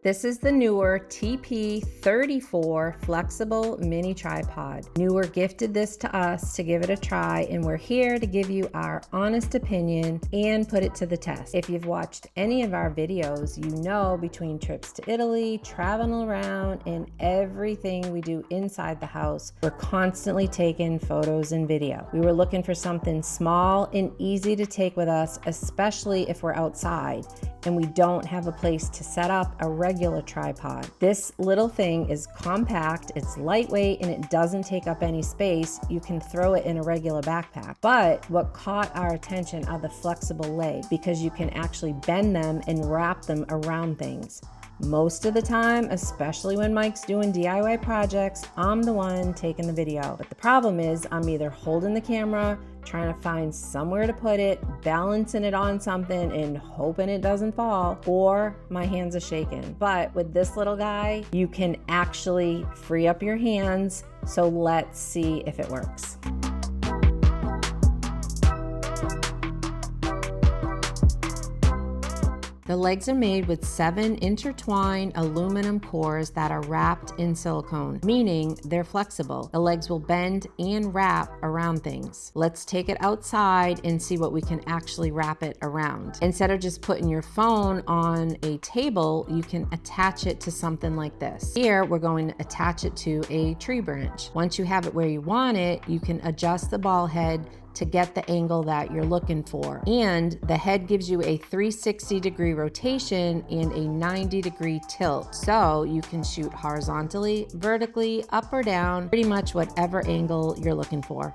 This is the NEEWER TP34 Flexible Mini Tripod. NEEWER gifted this to us to give it a try, and we're here to give you our honest opinion and put it to the test. If you've watched any of our videos, you know between trips to Italy, traveling around, and everything we do inside the house, we're constantly taking photos and video. We were looking for something small and easy to take with us, especially if we're outside and we don't have a place to set up a regular tripod. This little thing is compact, it's lightweight, and it doesn't take up any space. You can throw it in a regular backpack. But what caught our attention are the flexible legs, because you can actually bend them and wrap them around things. Most of the time, especially when Mike's doing DIY projects, I'm the one taking the video. But the problem is I'm either holding the camera, trying to find somewhere to put it, balancing it on something and hoping it doesn't fall, or my hands are shaking. But with this little guy, you can actually free up your hands. So let's see if it works. The legs are made with 7 intertwined aluminum cores that are wrapped in silicone, meaning they're flexible. The legs will bend and wrap around things. Let's take it outside and see what we can actually wrap it around. Instead of just putting your phone on a table, you can attach it to something like this. Here, we're going to attach it to a tree branch. Once you have it where you want it, you can adjust the ball head to get the angle that you're looking for. And the head gives you a 360-degree rotation and a 90-degree tilt. So you can shoot horizontally, vertically, up or down, pretty much whatever angle you're looking for.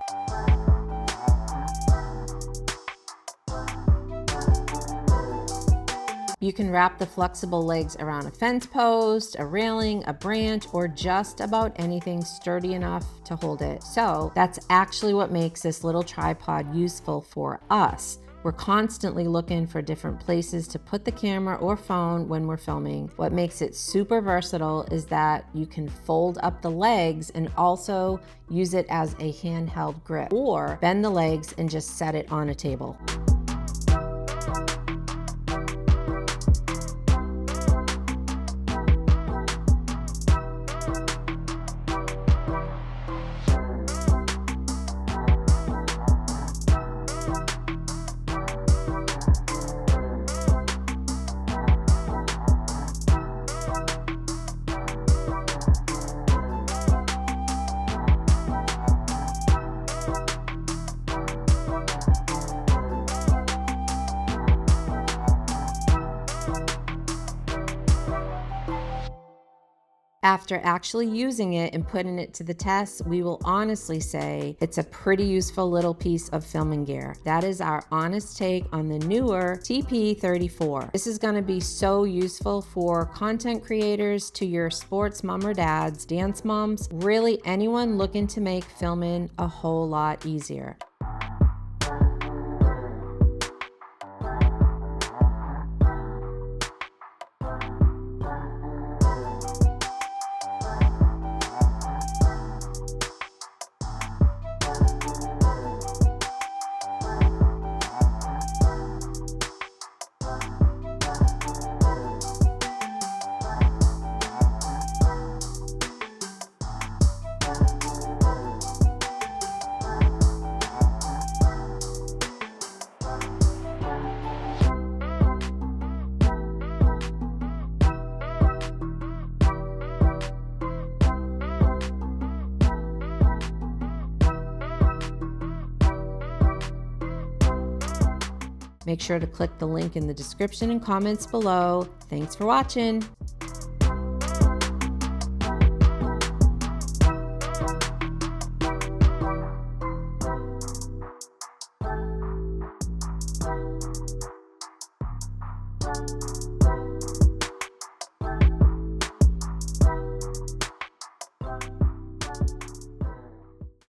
You can wrap the flexible legs around a fence post, a railing, a branch, or just about anything sturdy enough to hold it. So that's actually what makes this little tripod useful for us. We're constantly looking for different places to put the camera or phone when we're filming. What makes it super versatile is that you can fold up the legs and also use it as a handheld grip, or bend the legs and just set it on a table. After actually using it and putting it to the test, we will honestly say it's a pretty useful little piece of filming gear. That is our honest take on the NEEWER TP34. This is going to be so useful for content creators, to your sports mom or dads, dance moms, really anyone looking to make filming a whole lot easier. Make sure to click the link in the description and comments below. Thanks for watching.